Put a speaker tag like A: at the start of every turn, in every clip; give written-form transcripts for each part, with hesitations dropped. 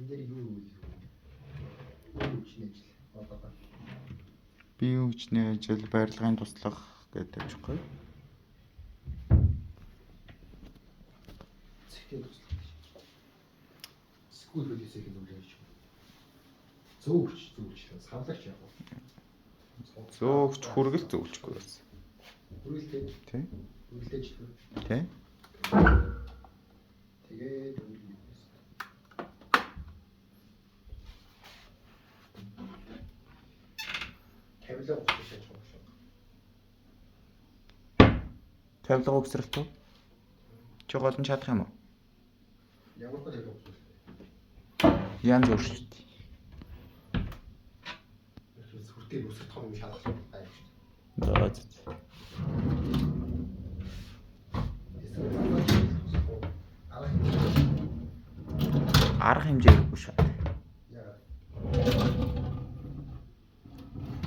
A: Бие хүчний ажил, барилгын туслах гэдэг аахгүй.
B: Скул хөдөлсөйг нь үлээж. Зөөвч савлагч яг.
A: Зөөвч хүргэл зөөвчгүй байсан.
B: Хүргэлтэй.
A: Тий.
B: Хүргэлтэйч.
A: Тий.
B: Тэгээд тавилга өгч шааж байгаа шүү.
A: Тавилга өгсрэлт үү? Чи голон чадах юм уу?
B: Ямар ч тавилга өгч.
A: Янз бүр шүү дээ.
B: Хүртэл үсэх том юм шалгах юм байна шүү.
A: За. Арга хэмжээгүй шат.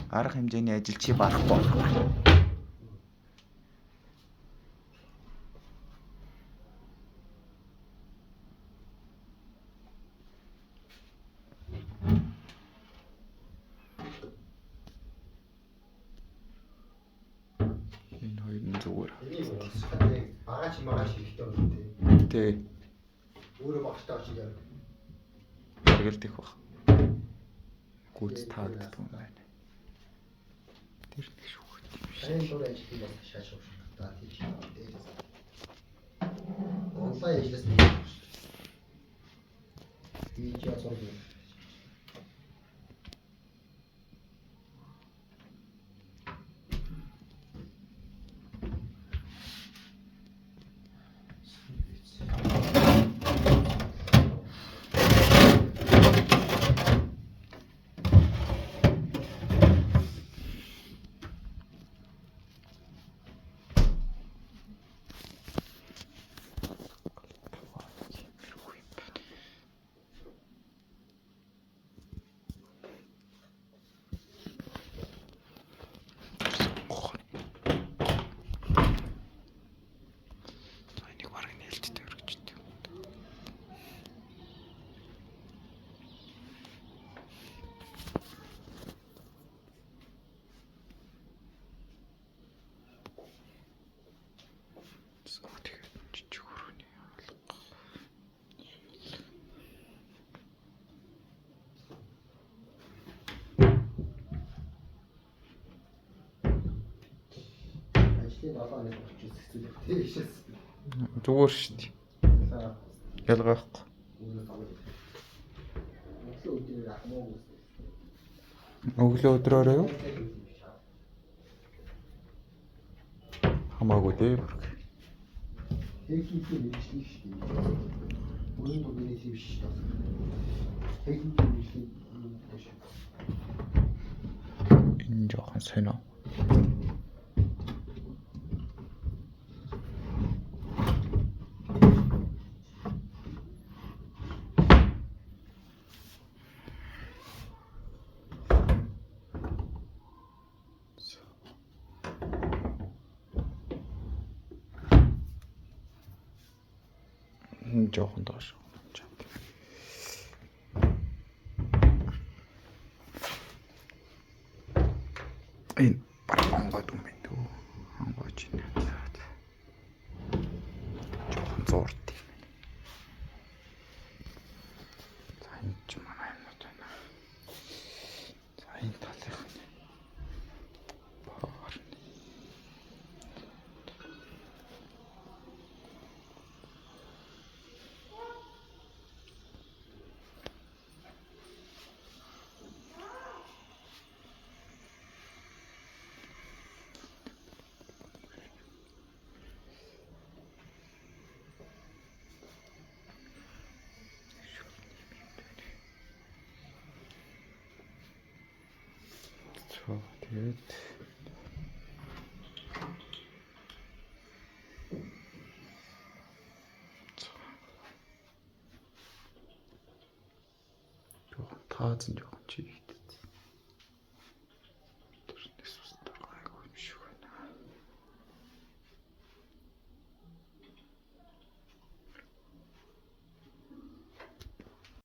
A: Арга хэмжээний ажил чи барахгүй байна. Энэ хоёр нь зүгээр.
B: Багаач хэрэгтэй юм тий.
A: Тий.
B: Өөрөө багтаа очиж яа.
A: Хэрэгэлдэх баг. Гүйц таагддаг юм байна. Тэр нэг шүүхт юм шиг.
B: Сайн дур ажлыг бас шааш авах та тийч дээрээс. Онлайн ажлаас нэг шүү. Видео зураг.
A: Зүгээр шүү дээ. Ялгаахгүй. Өглөө өдрөөрөө юу? Хамаагүй дээ бүрг.
B: Техникийн мэргэжлийн шүү дээ. Үнэн бүгдний тийм шүү дээ. Техникийн мэргэжлийн шүү.
A: Энэ жоохон сонио. Жоохон доош. Энэ барангойд юм байна дөө. Ангойч юм. Жоохон зурд юм. За энэ ч манай юмнууд байна. За энэ талынх нь. Тэгээд таазан жоохон чиг.